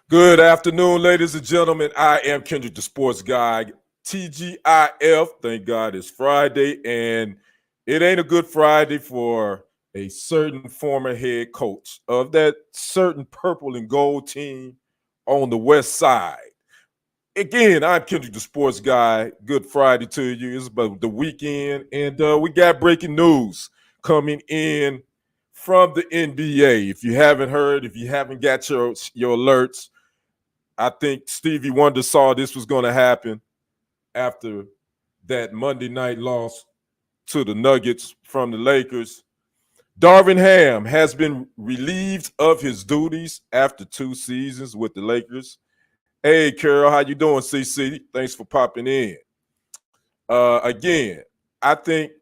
Good afternoon, ladies and gentlemen. I am Kendrick, the sports guy. TGIF. Thank God it's Friday, and it ain't a good Friday for a certain former head coach of that certain purple and gold team on the West Side. Again, I'm Kendrick, the sports guy. Good Friday to you. It's about the weekend, and we got breaking news coming in from the NBA. If you haven't heard, if you haven't got your alerts, I think Stevie Wonder saw this was going to happen after that Monday night loss to the Nuggets from the Lakers. Darvin Ham has been relieved of his duties after 2 seasons with the Lakers. Hey, Carol, how you doing, CC? Thanks for popping in. Again, I think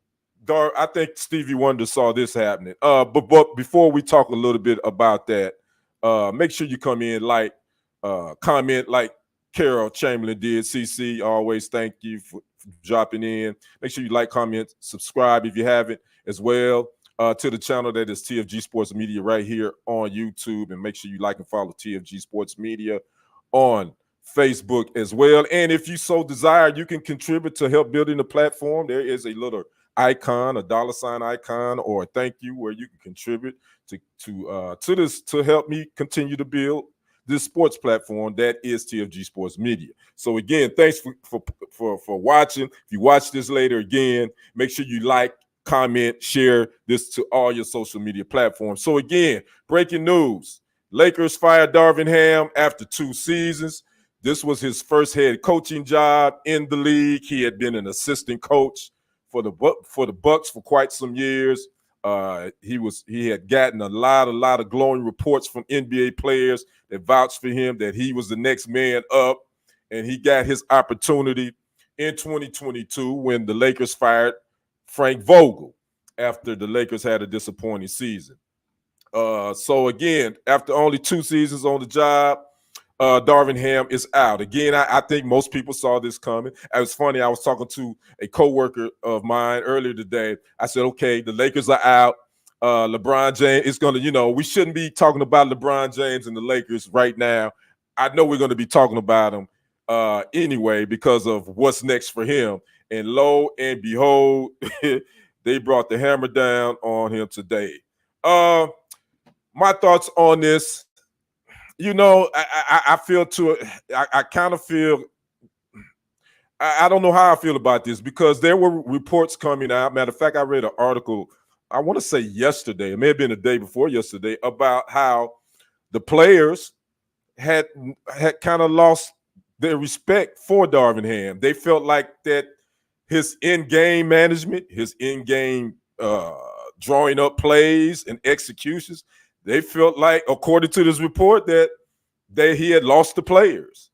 I think Stevie Wonder saw this happening. But before we talk a little bit about that, make sure you come in, comment like Carol Chamberlain did. CC, always thank you for dropping in. Make sure you like, comment, subscribe if you haven't as well to the channel that is TFG Sports Media right here on YouTube. And make sure you like and follow TFG Sports Media on Facebook as well. And if you so desire, you can contribute to help building the platform. There is a little icon, a dollar sign icon, or a thank you where you can contribute to this to help me continue to build this sports platform that is TFG Sports Media. So again, thanks for watching. If you watch this later again, make sure you like, comment, share this to all your social media platforms. So again, breaking news. Lakers fired Darvin Ham after 2 seasons. This was his first head coaching job in the league. He had been an assistant coach for the Bucks for quite some years. He had gotten a lot of glowing reports from NBA players that vouched for him that he was the next man up, and he got his opportunity in 2022 when the Lakers fired Frank Vogel after the Lakers had a disappointing season. So again, after only 2 seasons on the job, Darvin Ham is out. Again, I think most people saw this coming. It was funny. I was talking to a coworker of mine earlier today. I said, okay, the Lakers are out. LeBron James is going to, we shouldn't be talking about LeBron James and the Lakers right now. I know we're going to be talking about him anyway because of what's next for him. And lo and behold, they brought the hammer down on him today. My thoughts on this. I feel I kind of feel I don't know how I feel about this because there were reports coming out. Matter of fact, I read an article, I want to say yesterday, it may have been the day before yesterday, about how the players had kind of lost their respect for Darvin Ham. They felt like that his in-game management, his in-game drawing up plays and executions, they felt like, according to this report, that he had lost the players.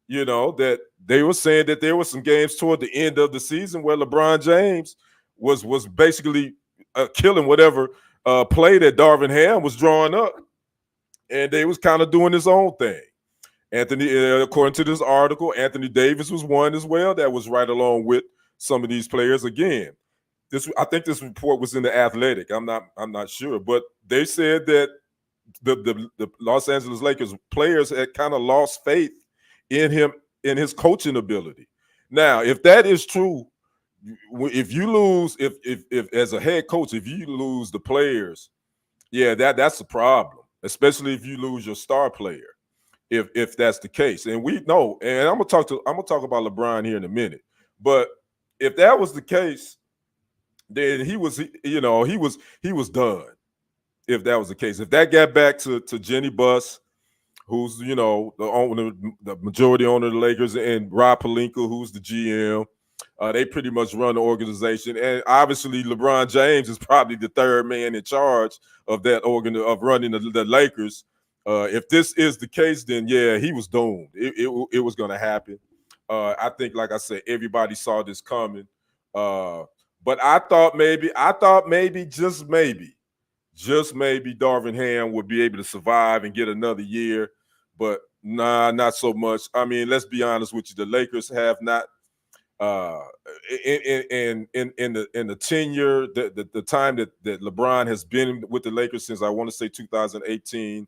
That they were saying that there were some games toward the end of the season where LeBron James was basically killing whatever play that Darvin Ham was drawing up, and they was kind of doing his own thing. According to this article, Anthony Davis was one as well that was right along with some of these players. Again, I think this report was in the Athletic. I'm not sure, but they said that the Los Angeles Lakers players had kind of lost faith in him, in his coaching ability. Now, if that is true, if you lose, if as a head coach, if you lose the players, yeah, that's a problem, especially if you lose your star player. If that's the case, and we know, and I'm gonna talk about LeBron here in a minute, but if that was the case, then he was done. If that was the case, if that got back to Jenny Buss, who's the majority owner of the Lakers, and Rob Pelinka, who's the GM, they pretty much run the organization, and obviously LeBron James is probably the third man in charge of that of running the Lakers. If this is the case, then yeah, he was doomed. It was going to happen. I think, like I said, everybody saw this coming. But I thought maybe, just maybe, Darvin Ham would be able to survive and get another year. But nah, not so much. I mean, let's be honest with you. The Lakers have not, in the tenure, the time that LeBron has been with the Lakers since, I want to say, 2018.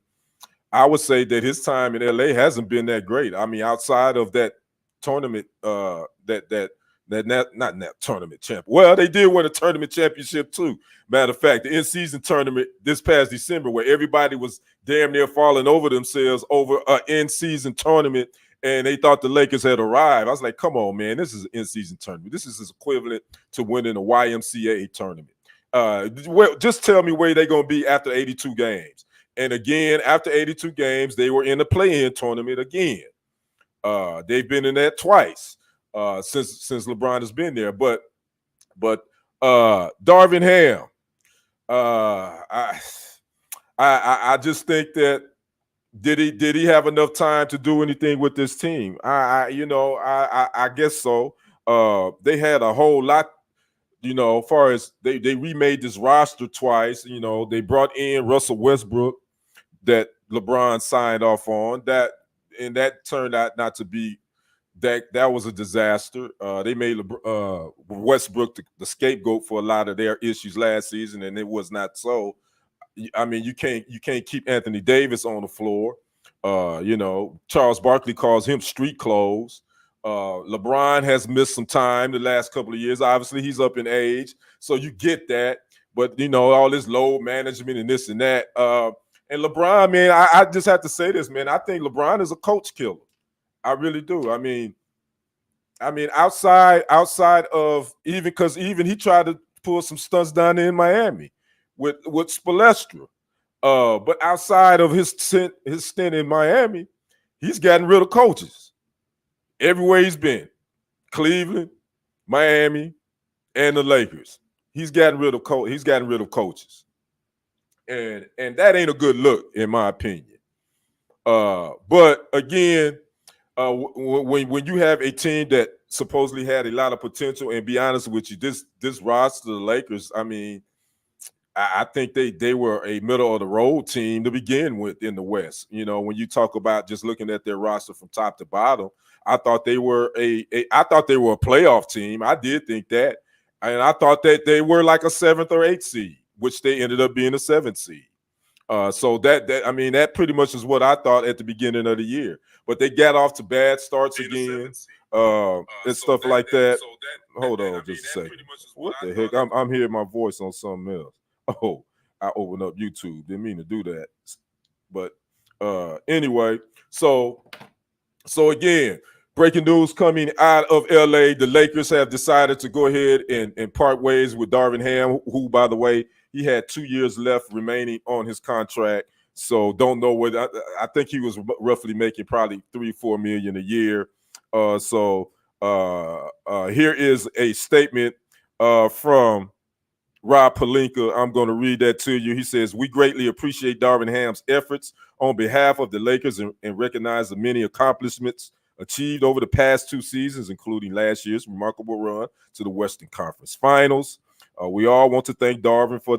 I would say that his time in LA hasn't been that great. I mean, outside of that tournament, not that tournament champ. Well, they did win a tournament championship too. Matter of fact, the in-season tournament this past December, where everybody was damn near falling over themselves over an in-season tournament, and they thought the Lakers had arrived. I was like, come on, man, this is an in-season tournament. This is equivalent to winning a YMCA tournament. Just tell me where they're going to be after 82 games. And again, after 82 games, they were in the play-in tournament again. They've been in that twice since LeBron has been there. But Darvin Ham, I just think that did he have enough time to do anything with this team? I guess so. They had a whole lot. As far as they remade this roster twice. They brought in Russell Westbrook that LeBron signed off on, that turned out not to be that was a disaster. They made Westbrook the scapegoat for a lot of their issues last season, and it was not so. I mean, you can't keep Anthony Davis on the floor. Charles Barkley calls him street clothes. LeBron has missed some time the last couple of years. Obviously, he's up in age, so you get that. But all this load management and this and that. And LeBron, man, I just have to say this, man. I think LeBron is a coach killer. I really do. I mean, outside of even he tried to pull some stunts down there in Miami with Spoelstra. But outside of his stint in Miami, he's gotten rid of coaches everywhere he's been. Cleveland, Miami, and the Lakers. He's gotten rid of coaches. And that ain't a good look, in my opinion. But again, when you have a team that supposedly had a lot of potential, and be honest with you, this roster, the Lakers, I mean, I think they were a middle of the road team to begin with in the West. When you talk about just looking at their roster from top to bottom, I thought they were a playoff team. I did think that, and I thought that they were like a 7th or 8th seed, which they ended up being a 7th seed. So that pretty much is what I thought at the beginning of the year. But they got off to bad starts again, and stuff like that. Hold on just a second. What the heck? I'm hearing my voice on something else. Oh, I opened up YouTube. Didn't mean to do that. But anyway, so again, breaking news coming out of LA. The Lakers have decided to go ahead and part ways with Darvin Ham, who, by the way, he had 2 years left remaining on his contract. So don't know what I think he was roughly making probably $3-4 million a year. Here is a statement from Rob Pelinka. I'm going to read that to you. He says, "We greatly appreciate Darvin Ham's efforts on behalf of the Lakers and recognize the many accomplishments achieved over the past 2 seasons, including last year's remarkable run to the Western Conference Finals. We all want to thank Darvin for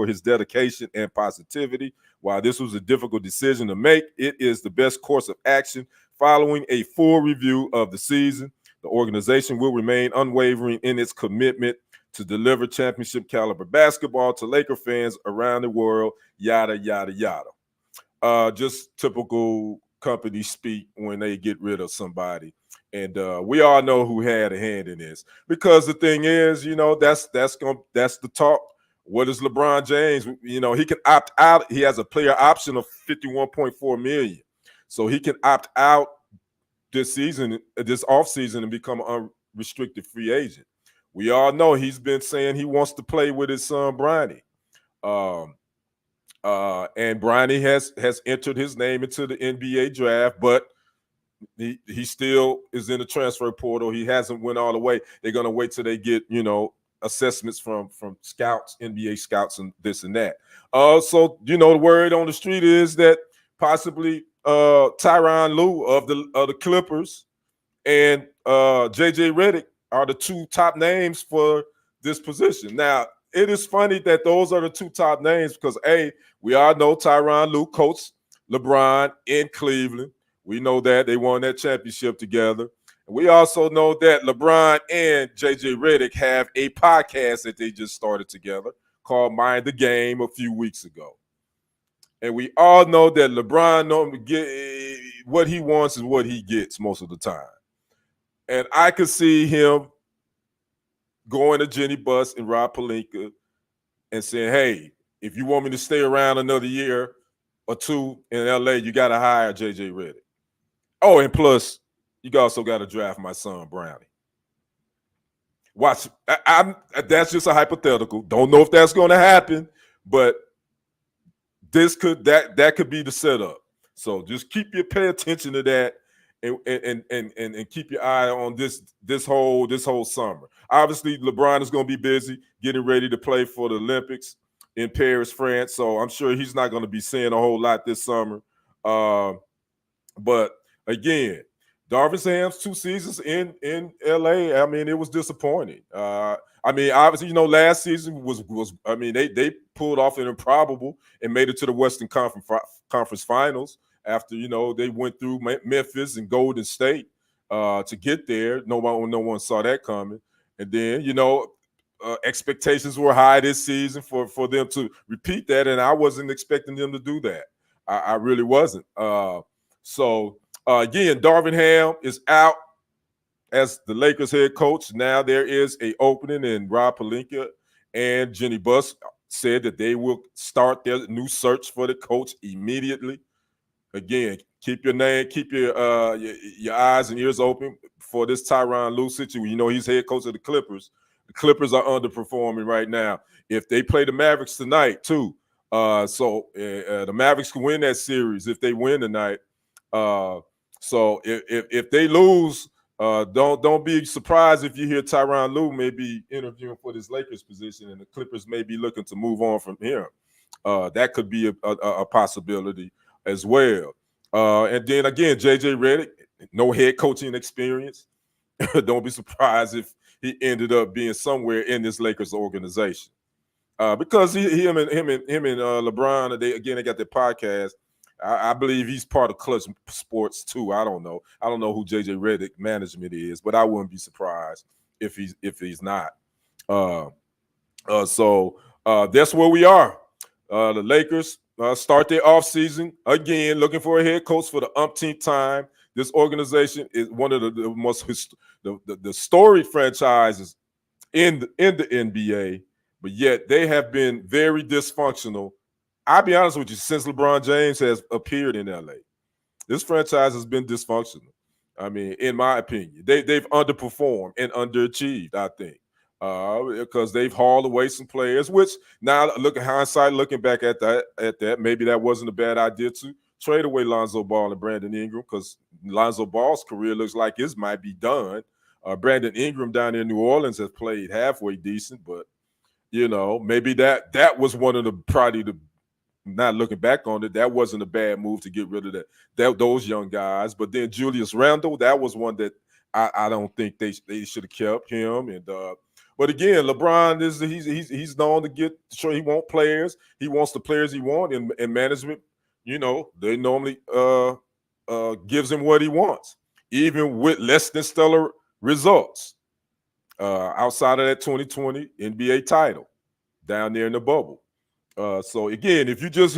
his dedication and positivity. While this was a difficult decision to make, it is the best course of action. Following a full review of the season, the organization will remain unwavering in its commitment to deliver championship caliber basketball to Laker fans around the world, yada, yada, yada." Just typical company speak when they get rid of somebody. And we all know who had a hand in this, because the thing is, that's the talk. What is LeBron James? He can opt out. He has a player option of $51.4 million, so he can opt out this offseason, and become an unrestricted free agent. We all know he's been saying he wants to play with his son Bronny, and Bronny has entered his name into the NBA draft, but he still is in the transfer portal. He hasn't went all the way. They're going to wait till they get, assessments from scouts, NBA scouts, and this and that. So, the word on the street is that possibly Tyronn Lue of the Clippers and JJ Redick are the 2 top names for this position. Now, it is funny that those are the 2 top names because, we all know Tyronn Lue coached LeBron in Cleveland. We know that they won that championship together. And we also know that LeBron and JJ Redick have a podcast that they just started together called Mind the Game a few weeks ago. And we all know that LeBron normally get what he wants is what he gets most of the time. And I could see him going to Jenny Buss and Rob Pelinka and saying, hey, if you want me to stay around another year or two in LA, you got to hire JJ Redick. Oh, and plus, you also got to draft my son, Brownie. Watch, that's just a hypothetical. Don't know if that's going to happen, but that could be the setup. So just pay attention to that, and keep your eye on this whole summer. Obviously, LeBron is going to be busy getting ready to play for the Olympics in Paris, France. So I'm sure he's not going to be seeing a whole lot this summer. But again, Darvin Ham's 2 seasons in LA, I mean, it was disappointing. I mean, obviously, last season was I mean, they pulled off an improbable and made it to the Western Conference Finals after, they went through Memphis and Golden State to get there. No one saw that coming. And then, expectations were high this season for them to repeat that, and I wasn't expecting them to do that. I really wasn't. So again, Darvin Ham is out as the Lakers head coach. Now there is a opening, and Rob Pelinka and Jenny Buss said that they will start their new search for the coach immediately. Again, keep your eyes and ears open for this Tyronn Lue situation. He's head coach of the Clippers. The Clippers are underperforming right now. If they play the Mavericks tonight too, the Mavericks can win that series if they win tonight. So if they lose, don't be surprised if you hear Tyronn Lue may be interviewing for this Lakers position, and the Clippers may be looking to move on from him. That could be a possibility as well. And then again, JJ Redick, no head coaching experience. Don't be surprised if he ended up being somewhere in this Lakers organization. Because him and LeBron, they got their podcast. I believe he's part of Clutch Sports too. I don't know who JJ Redick management is, but I wouldn't be surprised if he's not. So that's where we are. The Lakers start their offseason again, looking for a head coach for the umpteenth time. This organization is one of the most the storied franchises in the NBA, but yet they have been very dysfunctional. I'll be honest with you, since LeBron James has appeared in LA, this franchise has been dysfunctional. I mean, in my opinion, they've underperformed and underachieved, I think, because they've hauled away some players, which now looking back at that, maybe that wasn't a bad idea to trade away Lonzo Ball and Brandon Ingram, because Lonzo Ball's career looks like his might be done. Brandon Ingram down in New Orleans has played halfway decent, but maybe that was one of the not looking back on it, that wasn't a bad move to get rid of those young guys. But then Julius Randle, that was one that I don't think they should have kept him. And but again, LeBron he's known to get sure he wants players. He wants the players he wants, and management, they normally gives him what he wants, even with less than stellar results. Outside of that 2020 NBA title down there in the bubble. So again, if you're just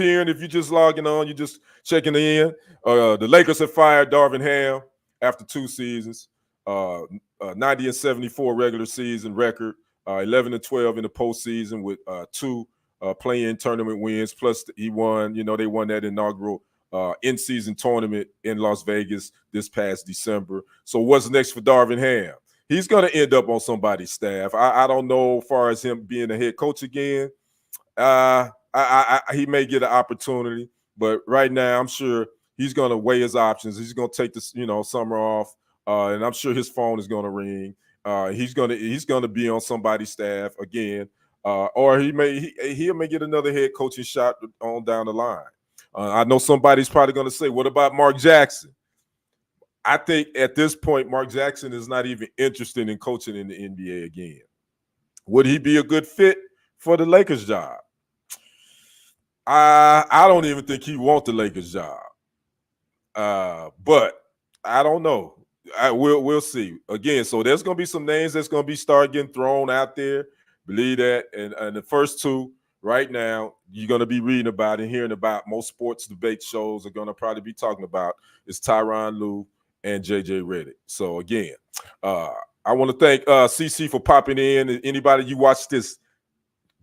logging on, you're just checking in. The Lakers have fired Darvin Ham after 2 seasons, 90-74 regular season record, 11-12 in the postseason with 2 play-in tournament wins. Plus, he won. They won that inaugural in-season tournament in Las Vegas this past December. So what's next for Darvin Ham? He's going to end up on somebody's staff. I don't know as far as him being a head coach again. He may get an opportunity, but right now I'm sure he's going to weigh his options. He's going to take this, summer off, and I'm sure his phone is going to ring. He's going to be on somebody's staff again, or he may get another head coaching shot on down the line. I know somebody's probably going to say, "What about Mark Jackson?" I think at this point, Mark Jackson is not even interested in coaching in the NBA again. Would he be a good fit for the Lakers job? I don't even think he wants the Lakers job. But I don't know. We'll see. Again, so there's going to be some names that's going to be start getting thrown out there. Believe that. And the first 2 right now you're going to be reading about and hearing about, most sports debate shows are going to probably be talking about, is Tyronn Lue and JJ Redick. So again, I want to thank CC for popping in. Anybody you watch this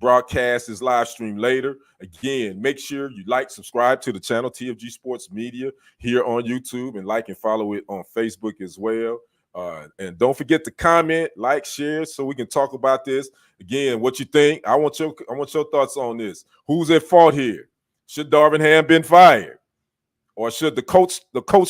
broadcast, this live stream later, again, make sure you like, subscribe to the channel TFG Sports Media here on YouTube, and like and follow it on Facebook as well. And don't forget to comment, like, share, so we can talk about this. Again, what you think? I want your thoughts on this. Who's at fault here? Should Darvin Ham been fired, or should the coach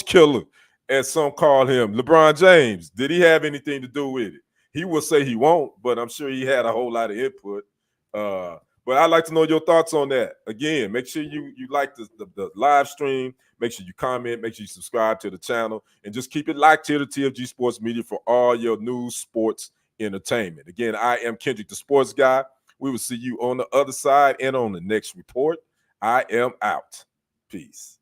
killer, as some call him, LeBron James, did he have anything to do with it? He will say he won't, but I'm sure he had a whole lot of input. But I'd like to know your thoughts on that. Again, make sure you like the live stream. Make sure you comment. Make sure you subscribe to the channel. And just keep it locked here to TFG Sports Media for all your news, sports, entertainment. Again, I am Kendrick, the sports guy. We will see you on the other side and on the next report. I am out. Peace.